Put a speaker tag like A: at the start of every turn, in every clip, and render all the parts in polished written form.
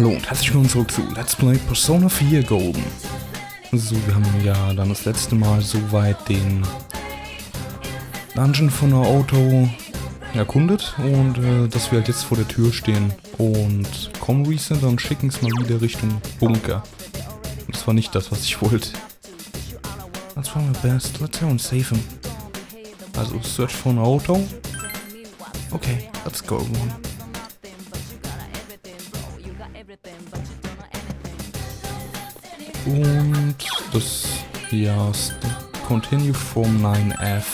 A: Hallo und herzlich willkommen zurück zu Let's Play Persona 4 Golden. So, wir haben ja dann das letzte Mal soweit den Dungeon von NAOTOS erkundet und dass wir halt jetzt vor der Tür stehen und kommen Reset und schicken es mal wieder Richtung Bunker. Das war nicht das, was ich wollte. Let's try my best. Let's go and save him. Also, search for NAOTOS. Okay, let's go everyone. Und das ja, continue from 9F.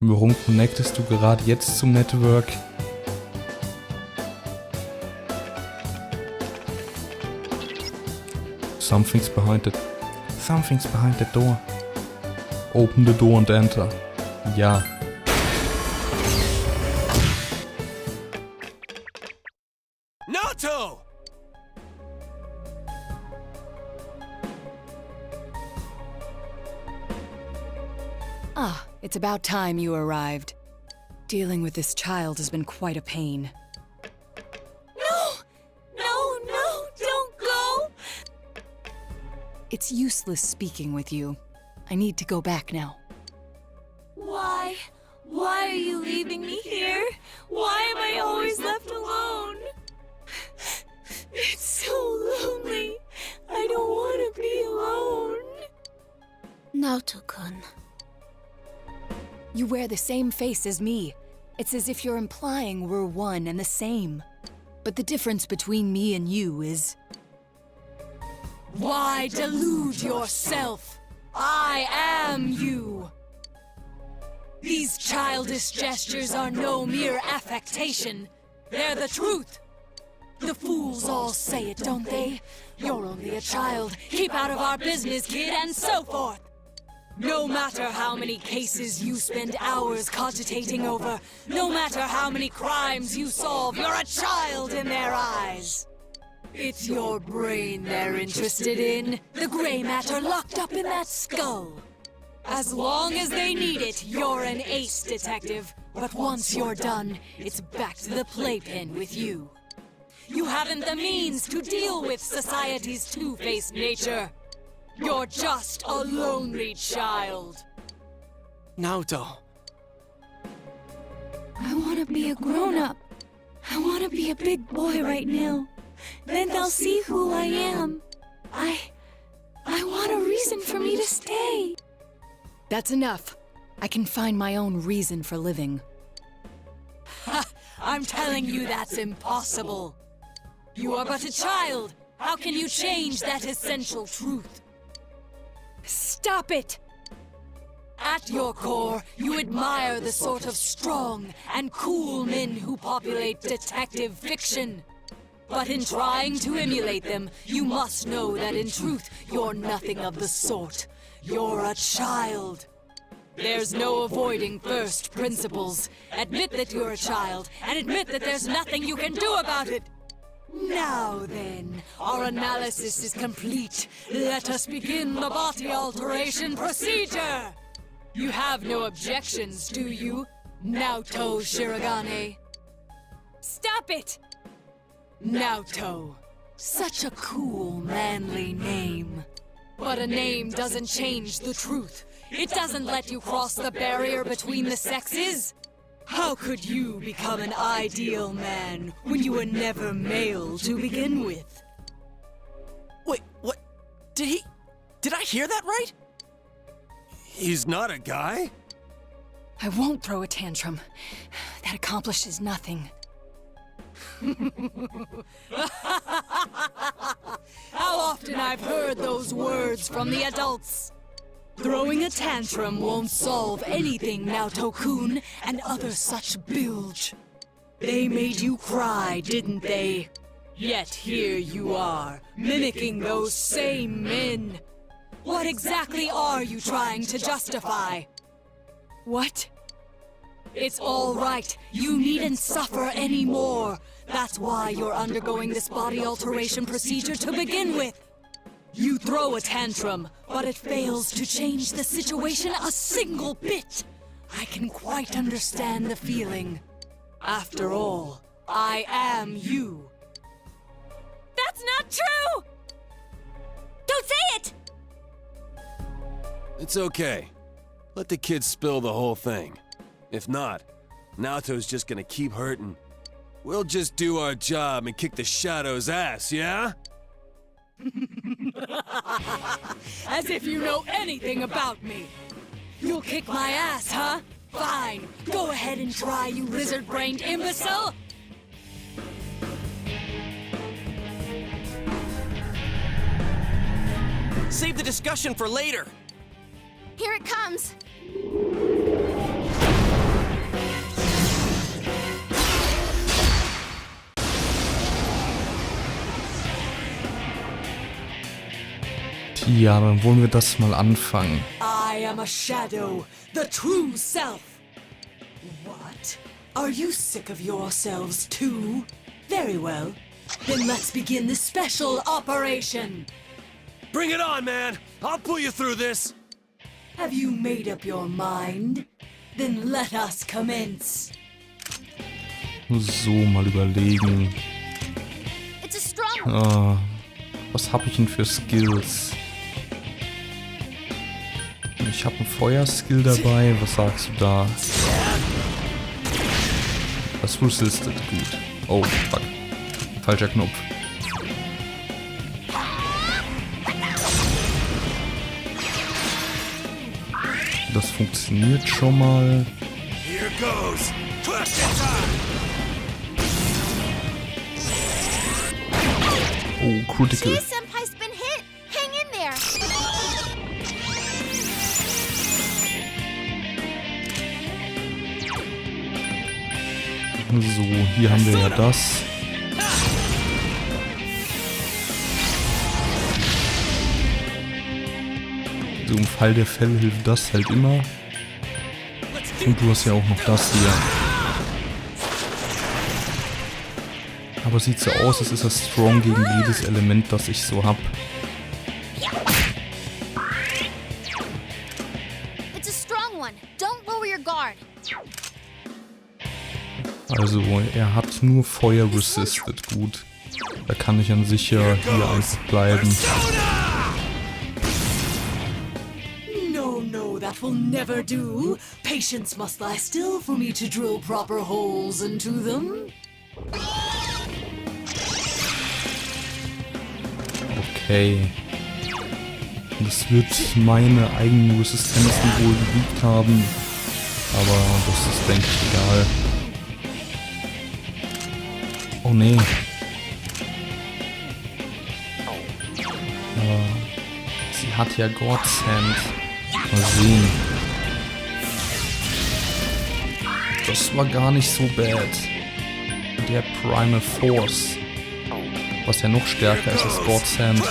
A: Warum connectest du gerade jetzt zum Network? Something's behind the door. Open the door and enter. Ja.
B: Naoto!
C: Ah, it's about time you arrived. Dealing with this child has been quite a pain.
D: No, don't go!
C: It's useless speaking with you. I need to go back now.
D: Why? Why are you leaving me here? Why am I always left alone? It's so lonely. I don't want to be alone.
E: Naoto-kun.
C: You wear the same face as me. It's as if you're implying we're one and the same. But the difference between me and you is... Why delude yourself? I am you! These childish gestures are no mere affectation. They're the truth. The fools all say it, don't they? You're only a child. Keep out of our business, kid, and so forth. No matter how many cases you spend hours cogitating over, no matter how many crimes you solve, you're a child in their eyes. It's your brain they're interested in, the gray matter locked up in that skull. As long as they need it, you're an ace detective. But once you're done, it's back to the playpen with you. You haven't the means to deal with society's two-faced nature. You're just a lonely child.
B: Naoto.
D: I want to be a grown-up. I want to be a big boy right now. Then they'll see who I am. I want a reason for me to stay.
C: That's enough. I can find my own reason for living.
D: Ha! I'm telling you that's impossible. You are but a child. How can you change that essential truth?
C: Stop it!
D: At your core, you admire the sort of strong and cool men who populate detective fiction. But in trying to emulate them, you must know that in truth, you're nothing of the sort. You're a child. There's no avoiding first principles. Admit that you're a child, and admit that there's nothing you can do about it. Now then, our analysis is complete. Let us begin the body alteration procedure! You have no objections, do you, Naoto Shirogane?
C: Stop it!
D: Naoto. Such a cool, manly name. But a name doesn't change the truth. It doesn't let you cross the barrier between the sexes. How could you become an ideal man when you were never male to begin with?
B: Wait, what? Did I hear that right? He's not a guy?
C: I won't throw a tantrum. That accomplishes nothing.
D: How often I've heard those words from the adults. Throwing a tantrum won't solve anything, Naoto-kun, and other such bilge. They made you cry, didn't they? Yet here you are, mimicking those same men. What exactly are you trying to justify?
C: What?
D: It's all right. You needn't suffer anymore. That's why you're undergoing this body alteration procedure to begin with. You throw a tantrum, but it fails to change the situation a single bit.
C: I can quite understand the feeling. After all, I am you.
D: That's not true! Don't say it!
B: It's okay. Let the kids spill the whole thing. If not, Naoto's just gonna keep hurting. We'll just do our job and kick the Shadow's ass, yeah?
C: As if you know anything about me. You'll kick my ass, huh? Fine. Go ahead and try, you lizard-brained imbecile!
B: Save the discussion for later.
D: Here it comes.
A: Ja, dann wollen wir das mal anfangen.
C: I am a shadow, the true self. What? Are you sick of yourselves too? Very well. Then let's begin the special operation.
B: Bring it on, man! I'll pull you through this!
C: Have you made up your mind? Then let us commence.
A: So, mal überlegen.
D: It's a strong
A: Was habe ich denn für Skills? Ich habe einen Feuerskill dabei. Was sagst du da? Das resistet. Gut. Oh, fuck. Falscher Knopf. Das funktioniert schon mal.
B: Here goes!
A: Oh, critical.
D: Senpai's been hit. Hang in there.
A: So, hier haben wir ja das. So, im Fall der Fälle hilft das halt immer. Und du hast ja auch noch das hier. Aber sieht so aus, als ist er strong gegen jedes Element, das ich so hab.
D: It's a strong one. Don't lower your guard.
A: Also, er hat nur Feuer resisted. Gut. Da kann ich an sich ja hier einfach bleiben.
C: No, that will never do. Patience must lie still for me to drill proper holes into them.
A: Okay. Das wird meine eigenen Resistenzen wohl besiegt haben. Aber das ist, denke ich, egal. Oh nee. Sie hat ja God's Hand. Mal sehen. Das war gar nicht so bad. Der Primal Force. Was ja noch stärker ist als God's Hand.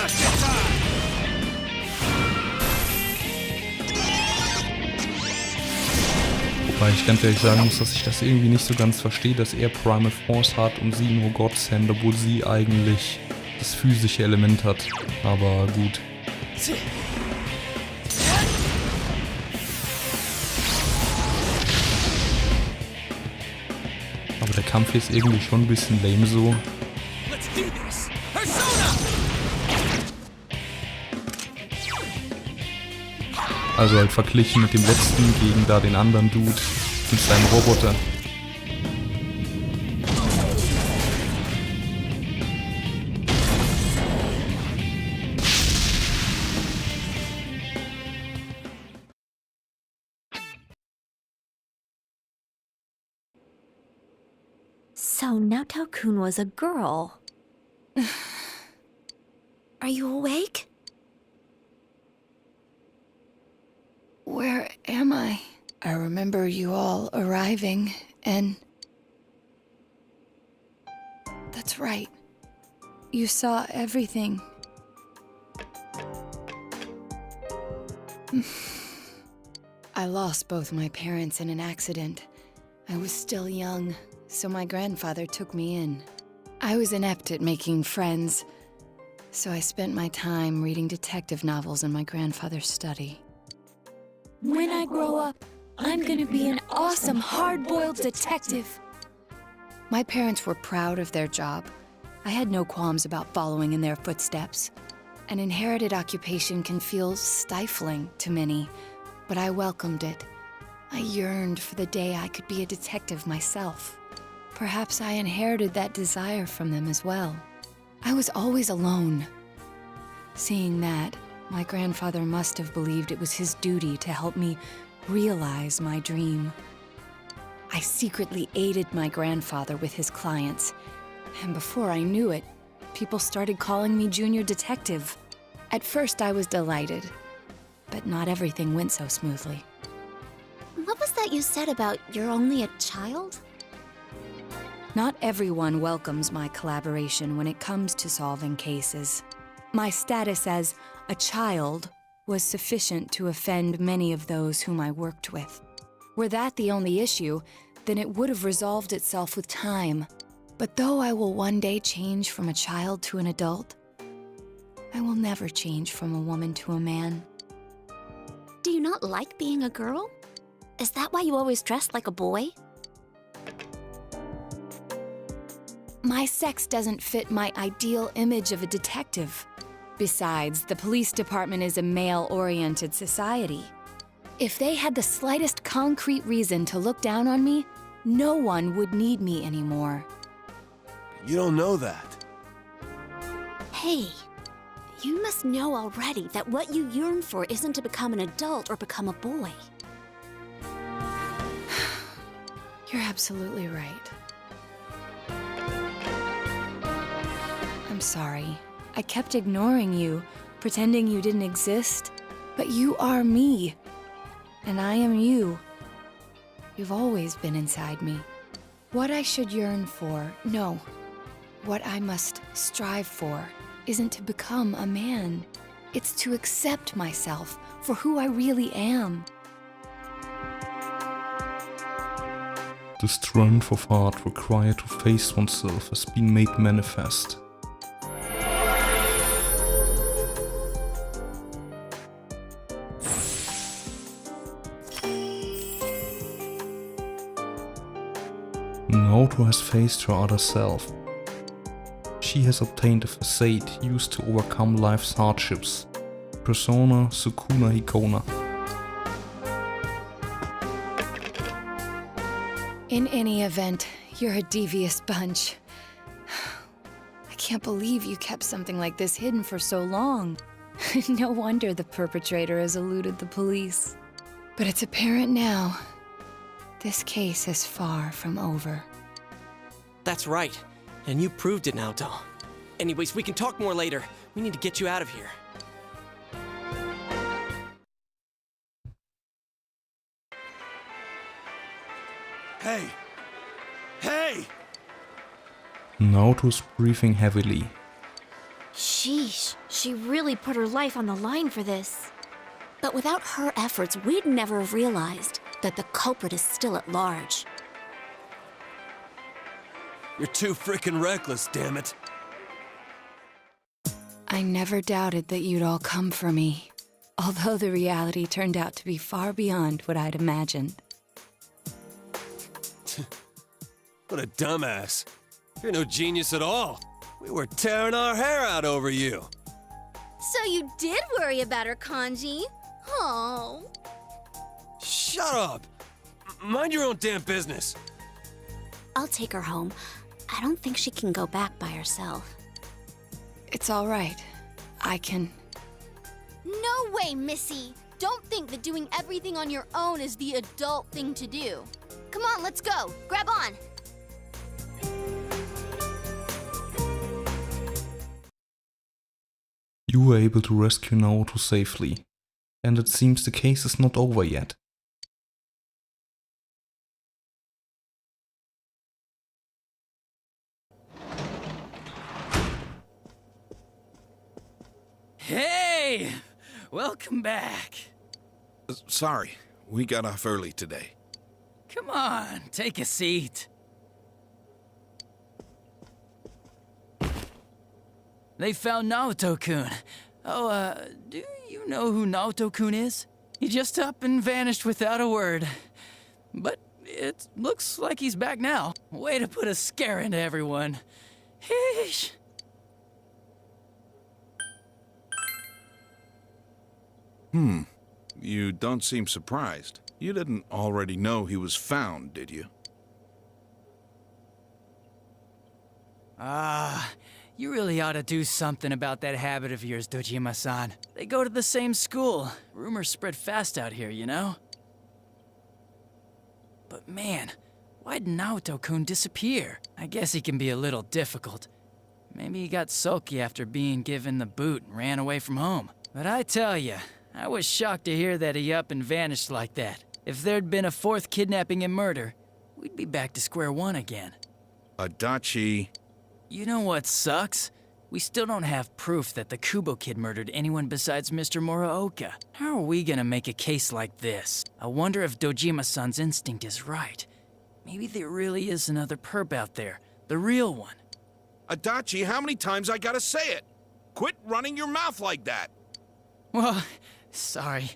A: Wobei ich ganz ehrlich sagen muss, dass ich das irgendwie nicht so ganz verstehe, dass er Primal Force hat und sie nur God's Hand, obwohl sie eigentlich das physische Element hat. Aber gut. Aber der Kampf hier ist irgendwie schon ein bisschen lame so. Also halt verglichen mit dem letzten gegen da den anderen Dude mit seinem Roboter.
E: So Naoto-kun was a girl. Are you awake?
F: Where am I? I remember you all arriving, and... That's right. You saw everything. I lost both my parents in an accident. I was still young, so my grandfather took me in. I was inept at making friends, so I spent my time reading detective novels in my grandfather's study.
C: When I grow up, I'm gonna be an awesome hard-boiled detective.
F: My parents were proud of their job. I had no qualms about following in their footsteps. An inherited occupation can feel stifling to many, but I welcomed it. I yearned for the day I could be a detective myself. Perhaps I inherited that desire from them as well. I was always alone. Seeing that, my grandfather must have believed it was his duty to help me realize my dream. I secretly aided my grandfather with his clients, and before I knew it, people started calling me Junior Detective. At first I was delighted, but not everything went so smoothly.
E: What was that you said about you're only a child?
F: Not everyone welcomes my collaboration when it comes to solving cases. My status as a child was sufficient to offend many of those whom I worked with. Were that the only issue, then it would have resolved itself with time. But though I will one day change from a child to an adult, I will never change from a woman to a man.
E: Do you not like being a girl? Is that why you always dress like a boy?
F: My sex doesn't fit my ideal image of a detective. Besides, the police department is a male-oriented society. If they had the slightest concrete reason to look down on me, no one would need me anymore.
B: You don't know that.
E: Hey, you must know already that what you yearn for isn't to become an adult or become a boy.
F: You're absolutely right. I'm sorry. I kept ignoring you, pretending you didn't exist. But you are me. And I am you. You've always been inside me. What I should yearn for, no. What I must strive for isn't to become a man. It's to accept myself for who I really am.
A: The strength of heart required to face oneself has been made manifest. Naoto has faced her other self. She has obtained a facade used to overcome life's hardships. Persona Sukuna Hikona.
F: In any event, you're a devious bunch. I can't believe you kept something like this hidden for so long. No wonder the perpetrator has eluded the police. But it's apparent now. This case is far from over.
G: That's right. And you proved it, Naoto. Anyways, we can talk more later. We need to get you out of here.
B: Hey! Hey!
A: Naoto's breathing heavily.
E: Sheesh, she really put her life on the line for this. But without her efforts, we'd never have realized that the culprit is still at large.
B: You're too frickin' reckless, damn it.
F: I never doubted that you'd all come for me, although the reality turned out to be far beyond what I'd imagined.
B: What a dumbass. You're no genius at all. We were tearing our hair out over you.
H: So you did worry about her, Kanji? Oh.
B: Shut up. Mind your own damn business.
E: I'll take her home. I don't think she can go back by herself.
F: It's all right. I can...
H: No way, Missy! Don't think that doing everything on your own is the adult thing to do. Come on, let's go. Grab on.
A: You were able to rescue Naoto safely, and it seems the case is not over yet.
I: Hey! Welcome back.
J: Sorry, we got off early today.
I: Come on, take a seat. They found Naoto-kun. Oh, do you know who Naoto-kun is? He just up and vanished without a word. But it looks like he's back now. Way to put a scare into everyone. Heesh.
J: You don't seem surprised. You didn't already know he was found, did you?
I: You really ought to do something about that habit of yours, Dojima-san. They go to the same school. Rumors spread fast out here, you know? But man, why'd Naoto-kun disappear? I guess he can be a little difficult. Maybe he got sulky after being given the boot and ran away from home. But I tell ya, I was shocked to hear that he up and vanished like that. If there'd been a fourth kidnapping and murder, we'd be back to square one again.
J: Adachi.
I: You know what sucks? We still don't have proof that the Kubo kid murdered anyone besides Mr. Muraoka. How are we gonna make a case like this? I wonder if Dojima-san's instinct is right. Maybe there really is another perp out there. The real one.
J: Adachi, how many times I gotta say it? Quit running your mouth like that.
I: Well, sorry.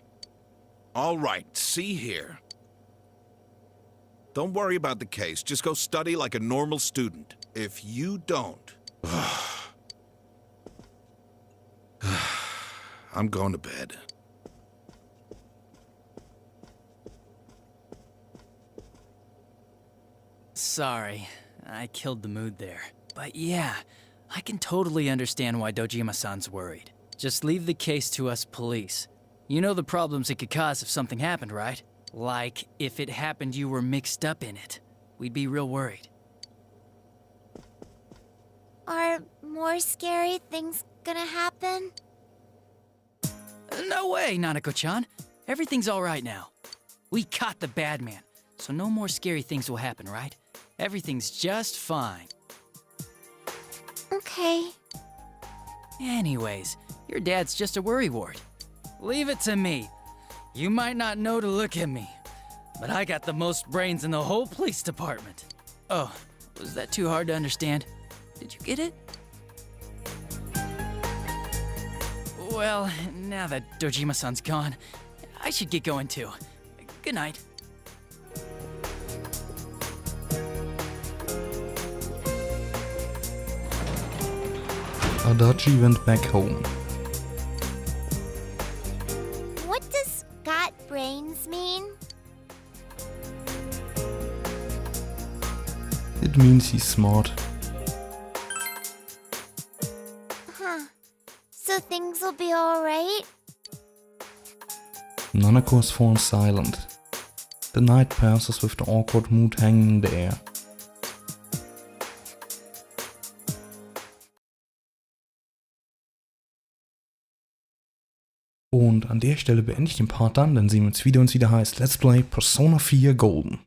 J: All right, see here. Don't worry about the case. Just go study like a normal student. If you don't... I'm going to bed.
I: Sorry, I killed the mood there. But yeah, I can totally understand why Dojima-san's worried. Just leave the case to us police. You know the problems it could cause if something happened, right? Like, if it happened you were mixed up in it. We'd be real worried.
D: Are more scary things gonna happen?
I: No way, Nanako-chan. Everything's all right now. We caught the bad man, so no more scary things will happen, right? Everything's just fine.
D: Okay.
I: Anyways, your dad's just a worrywart. Leave it to me. You might not know to look at me, but I got the most brains in the whole police department. Oh, was that too hard to understand? Did you get it? Well, now that Dojima-san's gone, I should get going too. Good night.
A: Adachi went back home.
D: What does got brains mean?
A: It means he's smart.
D: Huh. So things will be alright?
A: Nanako's fallen silent. The night passes with the awkward mood hanging in the air. Und an der Stelle beende ich den Part dann, denn sehen wir uns wieder, wenn es wieder heißt Let's Play Persona 4 Golden.